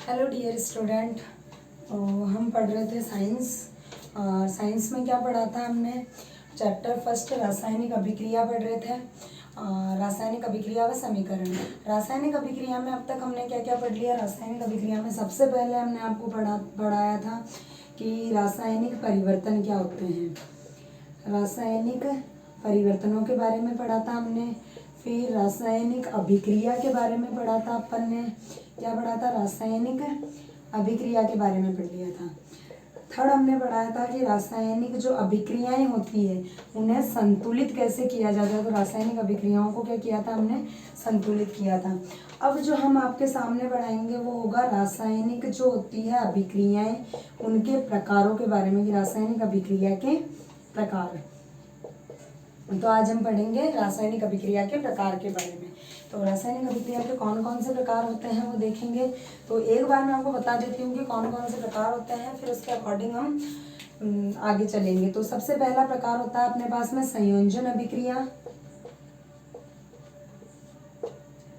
Hello dear student. हम पढ़ रहे थे साइंस। और साइंस में क्या पढ़ा था हमने? चैप्टर फर्स्ट रासायनिक अभिक्रिया पढ़ रहे थे। रासायनिक अभिक्रिया व समीकरण। रासायनिक अभिक्रिया में अब तक हमने क्या क्या पढ़ लिया? रासायनिक अभिक्रिया में सबसे पहले हमने आपको पढ़ाया था कि रासायनिक परिवर्तन क्या होते हैं। रासायनिक परिवर्तनों के बारे में पढ़ा था हमने। फिर रासायनिक अभिक्रिया के बारे में पढ़ा था अपन ने। क्या पढ़ा था? रासायनिक अभिक्रिया के बारे में पढ़ लिया था। थर्ड हमने पढ़ाया था कि रासायनिक जो अभिक्रियाएं होती है उन्हें संतुलित कैसे किया जाता है। तो रासायनिक अभिक्रियाओं को क्या किया था हमने? संतुलित किया था। अब जो हम आपके सामने पढ़ाएंगे वो होगा रासायनिक जो होती है अभिक्रियाएं उनके प्रकारों के बारे में, कि रासायनिक अभिक्रिया के प्रकार। तो आज हम पढ़ेंगे रासायनिक अभिक्रिया के प्रकार के बारे में। तो रासायनिक अभिक्रिया के कौन कौन से प्रकार होते हैं वो देखेंगे। तो एक बार मैं आपको बता देती हूँ कि कौन कौन से प्रकार होते हैं, फिर उसके अकॉर्डिंग हम आगे चलेंगे। तो सबसे पहला प्रकार होता है अपने पास में संयोजन अभिक्रिया।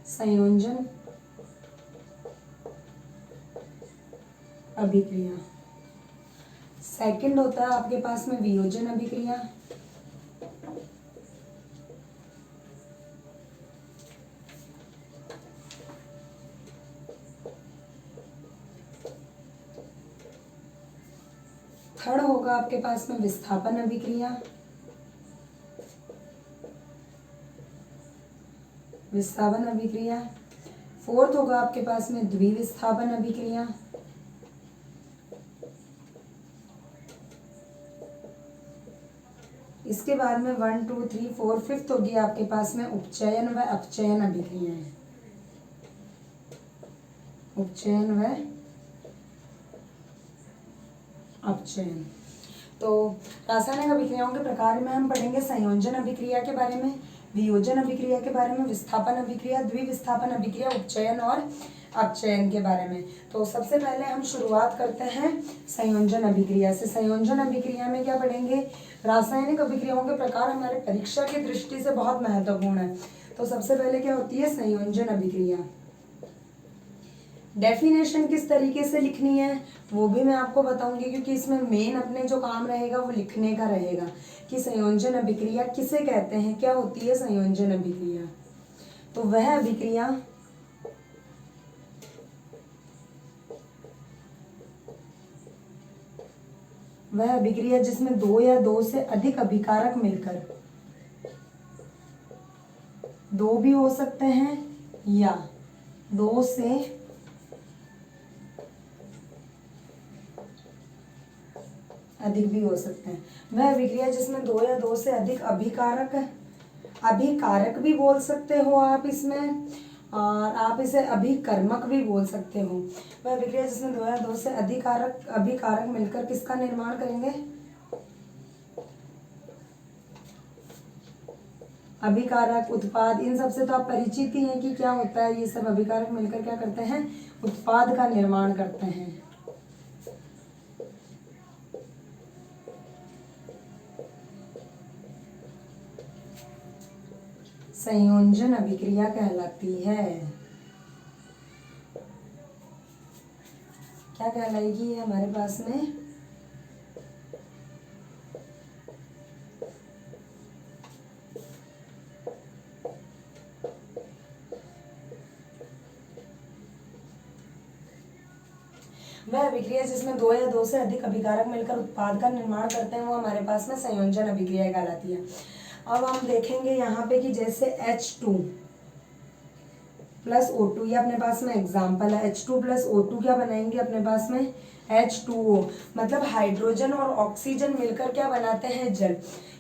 संयोजन अभिक्रिया। सेकंड होता है आपके पास में वियोजन अभिक्रिया। थर्ड होगा आपके पास में विस्थापन अभिक्रिया। विस्थापन अभिक्रिया। फोर्थ होगा आपके पास में द्विविस्थापन अभिक्रिया। इसके बाद में 1 2 3 4 फिफ्थ होगी आपके पास में उपचयन व अपचयन अभिक्रियाएं। उपचयन व अपचयन। तो रासायनिक अभिक्रियाओं के प्रकार में हम पढ़ेंगे संयोजन अभिक्रिया के बारे में, वियोजन अभिक्रिया के बारे में, विस्थापन अभिक्रिया, द्विविस्थापन अभिक्रिया, उपचयन और अपचयन के बारे में। तो सबसे पहले हम शुरुआत करते हैं संयोजन अभिक्रिया से। संयोजन अभिक्रिया में क्या पढ़ेंगे? रासायनिक अभिक्रियाओं के प्रकार हमारे परीक्षा की दृष्टि से बहुत महत्वपूर्ण है। तो सबसे पहले क्या होती है? संयोजन अभिक्रिया। डेफिनेशन किस तरीके से लिखनी है वो भी मैं आपको बताऊंगी, क्योंकि इसमें मेन अपने जो काम रहेगा वो लिखने का रहेगा कि संयोजन अभिक्रिया किसे कहते हैं, क्या होती है संयोजन अभिक्रिया। तो वह अभिक्रिया जिसमें दो या दो से अधिक अभिकारक मिलकर, दो भी हो सकते हैं या दो से अधिक भी हो सकते हैं। वह अभिक्रिया जिसमें दो या दो से अधिक अभिकारक भी बोल सकते हो आप इसमें, और आप इसे अभिकर्मक भी बोल सकते हो। वह अभिक्रिया जिसमें दो या दो से अधिक अभिकारक मिलकर किसका निर्माण करेंगे? अभिकारक, उत्पाद। इन सबसे तो आप परिचित ही हैं कि क्या होता है। ये सब अभिकारक मिलकर क्या करते हैं? उत्पाद का निर्माण करते हैं। संयोजन अभिक्रिया कहलाती है। क्या कहलाएगी हमारे पास में? वह अभिक्रिया जिसमें दो या दो से अधिक अभिकारक मिलकर उत्पाद का निर्माण करते हैं वो हमारे पास में संयोजन अभिक्रिया कहलाती है। अब हम देखेंगे यहाँ पे कि जैसे H2 प्लस O2, ये अपने पास में एग्जाम्पल है। H2 प्लस O2 क्या बनाएंगे अपने पास में? H2O, मतलब हाइड्रोजन और ऑक्सीजन मिलकर क्या बनाते हैं? जल।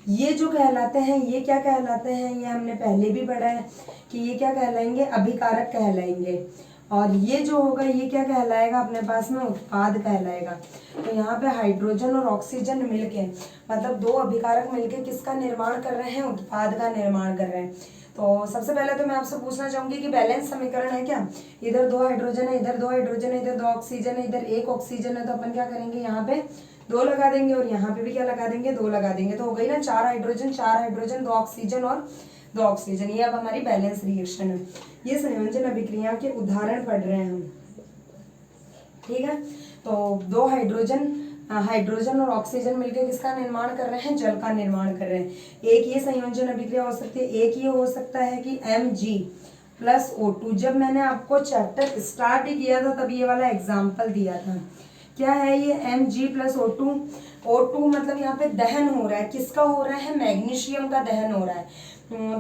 ये जो कहलाते हैं ये क्या कहलाते हैं? ये हमने पहले भी पढ़ा है कि ये क्या कहलाएंगे? अभिकारक कहलाएंगे। और ये जो होगा ये क्या कहलाएगा अपने पास में? उत्पाद कहलाएगा। तो यहाँ पे हाइड्रोजन और ऑक्सीजन मिलके, मतलब दो अभिकारक मिलके किसका निर्माण कर रहे हैं? उत्पाद का निर्माण कर रहे हैं। तो सबसे पहले तो मैं आपसे पूछना चाहूंगी कि बैलेंस समीकरण है क्या? इधर दो हाइड्रोजन है, इधर दो हाइड्रोजन है, इधर दो ऑक्सीजन है, इधर एक ऑक्सीजन है। तो अपन क्या करेंगे? यहाँ पे दो लगा देंगे और यहाँ पे भी क्या लगा देंगे? दो लगा देंगे। तो हो गई ना चार हाइड्रोजन, दो ऑक्सीजन और दो ऑक्सीजन। ये अब हमारी बैलेंस रिएक्शन है। ये संयोजन अभिक्रिया के उदाहरण पढ़ रहे हैं हम। ठीक है। तो दो हाइड्रोजन और ऑक्सीजन मिलकर किसका निर्माण कर रहे हैं, जल का निर्माण कर रहे हैं। एक ये संयोजन अभिक्रिया हो सकती है, एक ये हो सकता है कि Mg+O2। जब मैंने आपको चैप्टर स्टार्ट ही किया था तब ये वाला एग्जाम्पल दिया था। क्या है ये Mg+O2। O2 मतलब यहाँ पे दहन हो रहा है, किसका हो रहा है, मैग्नीशियम का दहन हो रहा है।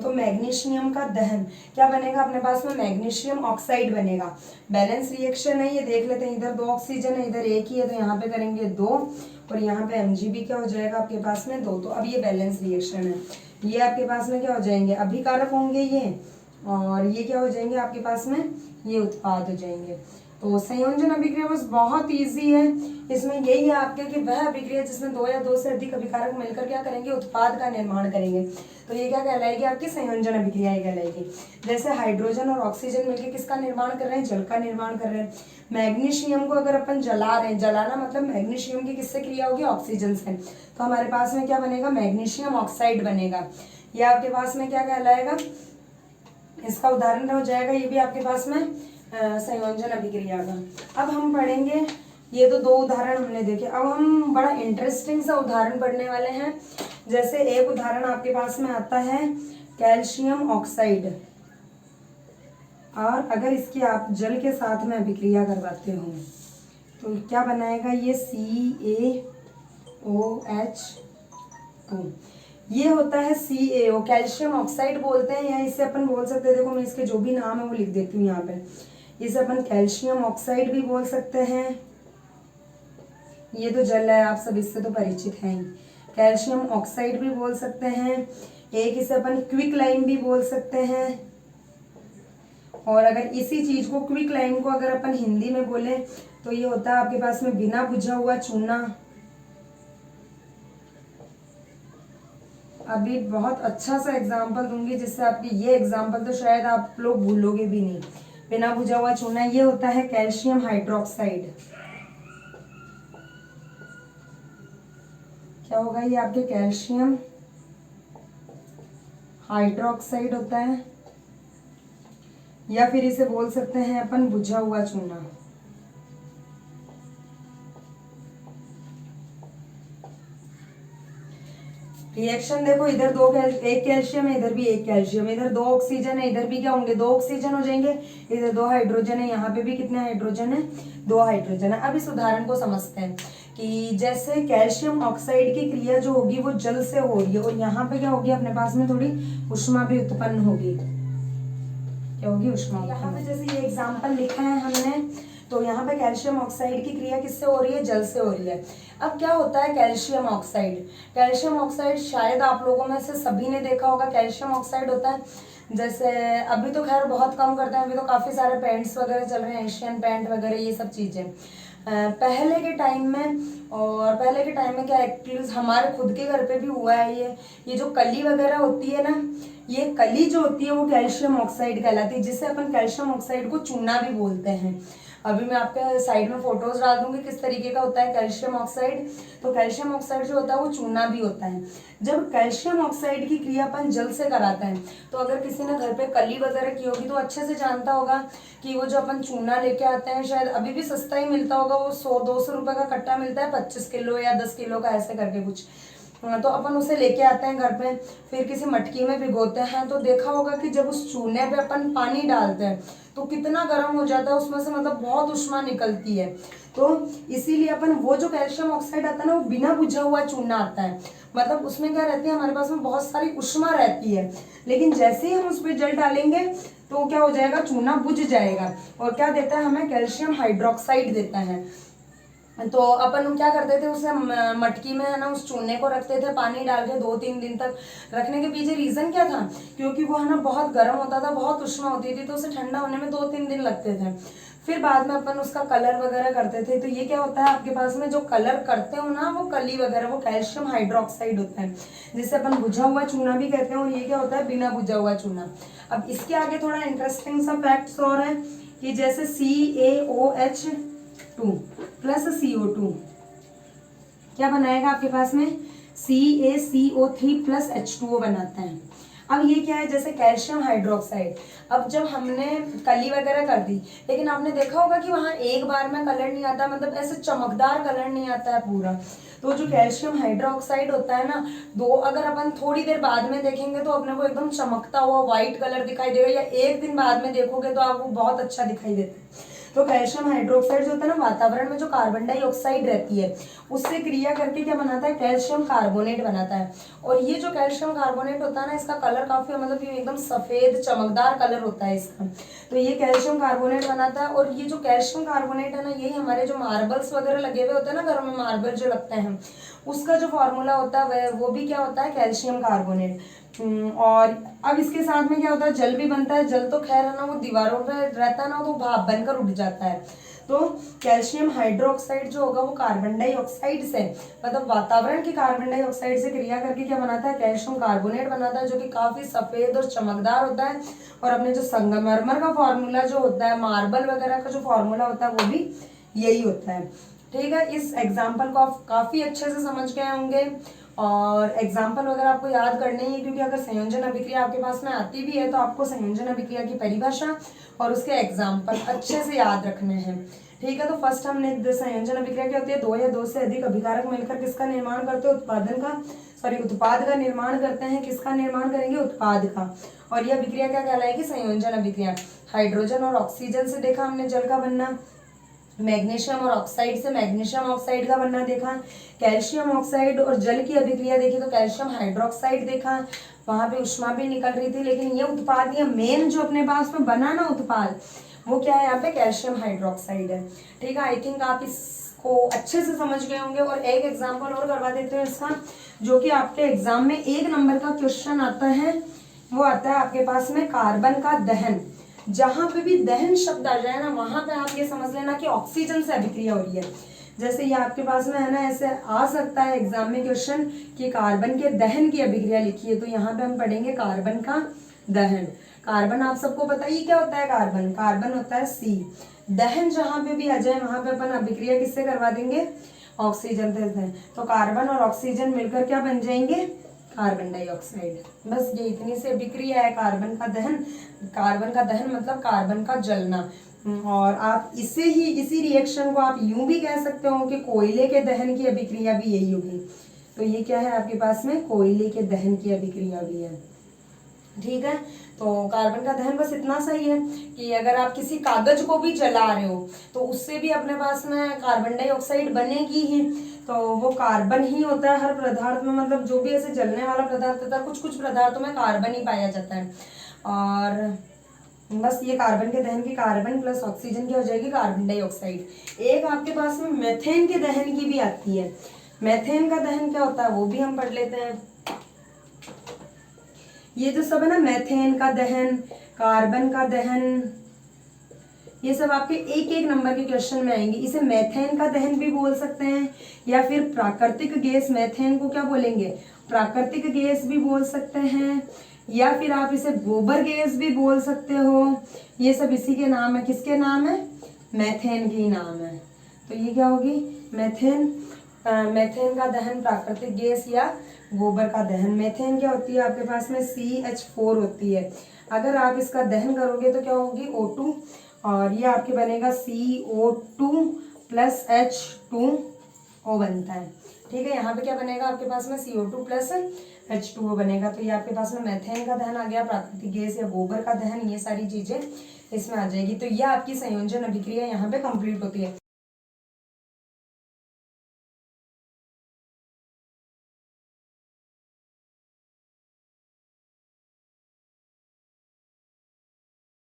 तो मैग्नीशियम का दहन क्या बनेगा अपने पास में, मैग्नीशियम ऑक्साइड बनेगा। बैलेंस रिएक्शन है ये, देख लेते हैं। इधर 2 ऑक्सीजन है, इधर एक ही है, तो यहाँ पे करेंगे 2 और यहाँ पे Mg भी क्या हो जाएगा आपके पास में 2। तो अब ये बैलेंस रिएक्शन है, ये आपके पास में क्या हो जाएंगे, अभिकारक होंगे ये, और ये क्या हो जाएंगे आपके पास में, ये उत्पाद हो जाएंगे। तो संयोजन अभिक्रिया बस बहुत इजी है। इसमें यही है आपके कि वह अभिक्रिया जिसमें 2 या 2 से अधिक अभिकारक मिलकर क्या करेंगे, उत्पाद का निर्माण करेंगे। तो ये क्या कहलाएगी आपकी संयोजन अभिक्रिया ही कहलाएगी। जैसे हाइड्रोजन और ऑक्सीजन मिलकर किसका निर्माण कर रहे हैं, जल का निर्माण कर रहे हैं। मैग्नीशियम को अगर अपन जला रहे हैं, जलाना मतलब मैग्नीशियम की किससे क्रिया होगी, ऑक्सीजन से, तो हमारे पास में क्या बनेगा, मैग्नीशियम ऑक्साइड बनेगा। ये आपके पास में क्या कहलाएगा, इसका उदाहरण हो जाएगा ये भी आपके पास में संयोजन अभिक्रिया का। अब हम पढ़ेंगे, ये तो 2 उदाहरण हमने देखे, अब हम बड़ा इंटरेस्टिंग सा उदाहरण पढ़ने वाले हैं। जैसे एक उदाहरण आपके पास में आता है कैल्शियम ऑक्साइड, और अगर इसकी आप जल के साथ में अभिक्रिया करवाते हो तो क्या बनाएगा, ये CaOH2। ये होता है CaO, कैल्शियम ऑक्साइड बोलते हैं, या इसे अपन बोल सकते हैं, देखो मैं इसके जो भी नाम है वो लिख देती हूँ यहाँ पे। इसे अपन कैल्शियम ऑक्साइड भी बोल सकते हैं, ये तो जल है, आप सब इससे तो परिचित हैं ही। कैल्शियम ऑक्साइड भी बोल सकते हैं, एक इसे अपन क्विक लाइम भी बोल सकते हैं। और अगर इसी चीज को, क्विक लाइम को अगर अपन हिंदी में बोले तो ये होता है आपके पास में बिना बुझा हुआ चूना। अभी बहुत अच्छा सा एग्जाम्पल दूंगी जिससे आपकी ये एग्जाम्पल तो शायद आप लोग भूलोगे भी नहीं। बिना बुझा हुआ चूना ये होता है कैल्शियम हाइड्रोक्साइड। क्या होगा ये आपके कैल्शियम हाइड्रोक्साइड होता है, या फिर इसे बोल सकते हैं अपन बुझा हुआ चूना। रिएक्शन देखो, इधर एक कैल्शियम है, इधर भी एक कैल्शियम, इधर 2 ऑक्सीजन है, इधर भी क्या होंगे 2 ऑक्सीजन हो जाएंगे, इधर 2 हाइड्रोजन है, यहाँ पे भी कितने हाइड्रोजन है, 2 हाइड्रोजन है। अब इस उदाहरण को समझते हैं कि जैसे कैल्शियम ऑक्साइड की क्रिया जो होगी वो जल से हो रही है, और यहाँ पे क्या होगी अपने पास में थोड़ी उष्मा भी उत्पन्न होगी। क्या होगी, उष्मा। यहाँ पे जैसे ये एग्जाम्पल लिखा है हमने, तो यहाँ पे कैल्शियम ऑक्साइड की क्रिया किससे हो रही है, जल से हो रही है। अब क्या होता है कैल्शियम ऑक्साइड, कैल्शियम ऑक्साइड शायद आप लोगों में से सभी ने देखा होगा। कैल्शियम ऑक्साइड होता है, जैसे अभी तो खैर बहुत कम करते हैं, अभी तो काफ़ी सारे पेंट्स वगैरह चल रहे हैं, एशियन पेंट वगैरह ये सब चीज़ें। पहले के टाइम में, और पहले के टाइम में क्या एक्चुअली हमारे खुद के घर पे भी हुआ है, ये जो कली वगैरह होती है ना, ये कली जो होती है वो कैल्शियम ऑक्साइड कहलाती है, जिसे अपन कैल्शियम ऑक्साइड को चूना भी बोलते हैं। अभी मैं आपके साइड में फोटोज डाल दूंगी किस तरीके का होता है कैल्शियम ऑक्साइड। तो कैल्शियम ऑक्साइड जो होता है वो चूना भी होता है। जब कैल्शियम ऑक्साइड की क्रिया अपन जल से कराते हैं, तो अगर किसी ने घर पे कली वगैरह की होगी तो अच्छे से जानता होगा कि वो जो अपन चूना लेके आते हैं, शायद अभी भी सस्ता ही मिलता होगा, वो 100-200 रुपए का कट्टा मिलता है, 25 किलो या 10 किलो का ऐसे करके कुछ। तो अपन उसे लेके आते हैं घर पे, फिर किसी मटकी में भिगोते हैं, तो देखा होगा कि जब उस चूने पे अपन पानी डालते हैं तो कितना गर्म हो जाता है, उसमें से मतलब बहुत उष्मा निकलती है। तो इसीलिए अपन वो जो कैल्शियम ऑक्साइड आता है ना, वो बिना बुझा हुआ चूना आता है, मतलब उसमें क्या रहती है हमारे पास में बहुत सारी उष्मा रहती है, लेकिन जैसे ही हम उस पर जल डालेंगे तो क्या हो जाएगा, चूना बुझ जाएगा, और क्या देता है हमें, कैल्शियम हाइड्रोक्साइड देता है। तो अपन क्या करते थे, उसे मटकी में है ना उस चूने को रखते थे पानी डाल के 2-3 दिन तक। रखने के पीछे रीजन क्या था, क्योंकि वो है ना बहुत गर्म होता था, बहुत उष्मा होती थी, तो उसे ठंडा होने में 2-3 दिन लगते थे। फिर बाद में अपन उसका कलर वगैरह करते थे। तो ये क्या होता है आपके पास में, जो कलर करते हो ना वो कली वगैरह, वो कैल्शियम हाइड्रोक्साइड होता है, जिसे अपन बुझा हुआ चूना भी कहते हैं, और ये क्या होता है, बिना बुझा हुआ चूना। अब इसके आगे थोड़ा इंटरेस्टिंग सा फैक्ट्स और है कि जैसे CaOH2 प्लस CO2 क्या बनाएगा आपके पास में, CaCO3 प्लस H2O बनाता है। अब ये क्या है, जैसे कैल्शियम हाइड्रोक्साइड, अब जब हमने कली वगैरह कर दी, लेकिन आपने देखा होगा कि वहाँ एक बार में कलर नहीं आता, मतलब ऐसे चमकदार कलर नहीं आता है पूरा। तो जो कैल्शियम हाइड्रोक्साइड होता है ना, दो अगर अपन थोड़ी देर बाद में देखेंगे तो अपने को एकदम चमकता हुआ व्हाइट कलर दिखाई देगा, या एक दिन बाद में देखोगे तो आपको बहुत अच्छा दिखाई देता है। तो कैल्शियम हाइड्रोक्साइड जो होता है ना, वातावरण में जो कार्बन डाइऑक्साइड रहती है उससे क्रिया करके क्या बनाता है, कैल्शियम कार्बोनेट बनाता है। और ये जो कैल्शियम कार्बोनेट होता है ना, इसका कलर काफी मतलब ये एकदम सफेद चमकदार कलर होता है इसका। तो ये कैल्शियम कार्बोनेट बनाता है। और ये जो कैल्शियम कार्बोनेट है ना, यही हमारे जो मार्बल्स वगैरह लगे हुए होते हैं ना घर में, मार्बल जो लगता है उसका जो फॉर्मूला होता है वो भी क्या होता है, कैल्शियम कार्बोनेट। और अब इसके साथ में क्या होता है, जल भी बनता है। जल तो खैर है ना वो दीवारों पे रहता है ना, तो भाप बनकर उठ जाता है। तो कैल्शियम हाइड्रोक्साइड जो होगा वो कार्बन डाइऑक्साइड से, मतलब वातावरण की कार्बन डाइऑक्साइड से क्रिया करके क्या बनाता है, कैल्शियम कार्बोनेट बनाता है, जो कि काफी सफेद और चमकदार होता है। और अपने जो संगमरमर का फॉर्मूला जो होता है, मार्बल वगैरह का जो फॉर्मूला होता है वो भी यही होता है। ठीक है, इस एग्जाम्पल को आप काफी अच्छे से समझ गए होंगे। और एग्जाम्पल वगैरह आपको याद करने ही है, क्योंकि अगर संयोजन अभिक्रिया आपके पास में आती भी है तो आपको संयोजन अभिक्रिया की परिभाषा और उसके एग्जाम्पल अच्छे से याद रखने हैं। ठीक है, तो फर्स्ट हमने संयोजन अभिक्रिया क्या होती है, दो या दो से अधिक अभिकारक मिलकर किसका निर्माण करते हैं, उत्पाद का निर्माण करते हैं। किसका निर्माण करेंगे, उत्पाद का। और यह अभिक्रिया क्या कहलाएगी, संयोजन अभिक्रिया। हाइड्रोजन और ऑक्सीजन से देखा हमने जल का बनना, मैग्नीशियम और ऑक्साइड से मैग्नीशियम ऑक्साइड का बनना देखा, कैल्शियम ऑक्साइड और जल की अभिक्रिया देखी तो कैल्शियम हाइड्रोक्साइड देखा, वहां पे उष्मा भी निकल रही थी। लेकिन ये उत्पाद, ये मेन जो अपने पास में बना ना उत्पाद, वो क्या है, यहाँ पे कैल्शियम हाइड्रोक्साइड है। ठीक है, आई थिंक आप इसको अच्छे से समझ गए होंगे। और एक एग्जाम्पल और करवा देते हैं इसका, जो कि आपके एग्जाम में 1 नंबर का क्वेश्चन आता है। वो आता है आपके पास में कार्बन का दहन। जहां पे भी दहन शब्द आ जाए ना, वहां पे आप ये समझ लेना कि ऑक्सीजन से अभिक्रिया हो रही है। जैसे ये आपके पास में है ना, ऐसे आ सकता है एग्जाम में क्वेश्चन कि कार्बन के दहन की अभिक्रिया लिखी है, तो यहाँ पे हम पढ़ेंगे कार्बन का दहन। कार्बन आप सबको पता ही क्या होता है, कार्बन, कार्बन होता है C। दहन जहां पे भी आ जाए वहां पे अपन अभिक्रिया किससे करवा देंगे, ऑक्सीजन से। तो कार्बन और ऑक्सीजन मिलकर क्या बन जाएंगे, कार्बन डाइऑक्साइड। बस ये इतनी सी अभिक्रिया है कार्बन का दहन। कार्बन का दहन मतलब कार्बन का जलना। और आप इसे ही, इसी रिएक्शन को आप यूं भी कह सकते हो कि कोयले के दहन की अभिक्रिया भी यही होगी। तो ये क्या है आपके पास में, कोयले के दहन की अभिक्रिया भी है। ठीक है, तो कार्बन का दहन बस इतना सही है कि अगर आप किसी कागज को भी जला रहे हो तो उससे भी अपने पास में कार्बन डाइऑक्साइड बनेगी ही। तो वो कार्बन ही होता है हर पदार्थ में, मतलब जो भी ऐसे जलने वाला पदार्थ होता है, कुछ कुछ पदार्थों में कार्बन ही पाया जाता है। और बस ये कार्बन के दहन की, कार्बन प्लस ऑक्सीजन की हो जाएगी कार्बन डाइऑक्साइड। एक आपके पास में मेथेन के दहन की भी आती है। मेथेन का दहन क्या होता है वो भी हम पढ़ लेते हैं। ये जो सब है ना, मेथेन का दहन, कार्बन का दहन, ये सब आपके एक एक नंबर के क्वेश्चन में आएंगे। इसे मेथेन का दहन भी बोल सकते हैं, या फिर प्राकृतिक गैस, मेथेन को क्या बोलेंगे, प्राकृतिक गैस भी बोल सकते हैं, या फिर आप इसे गोबर गैस भी बोल सकते हो। ये सब इसी के नाम है। किसके नाम है, मेथेन के ही नाम है। तो ये क्या होगी, मेथेन। मेथेन का दहन प्राकृतिक गैस या गोबर का दहन। मेथेन क्या होती है आपके पास में, CH4 होती है। अगर आप इसका दहन करोगे तो क्या होगी, O2, और ये आपके बनेगा CO2 प्लस H2O बनता है। ठीक है, यहाँ पे क्या बनेगा आपके पास में, CO2 प्लस H2O बनेगा। तो ये आपके पास में मेथेन का दहन आ गया, प्राकृतिक गैस या गोबर का दहन, ये सारी चीजें इसमें आ जाएगी। तो ये आपकी संयोजन अभिक्रिया यहाँ पे कंप्लीट होती है।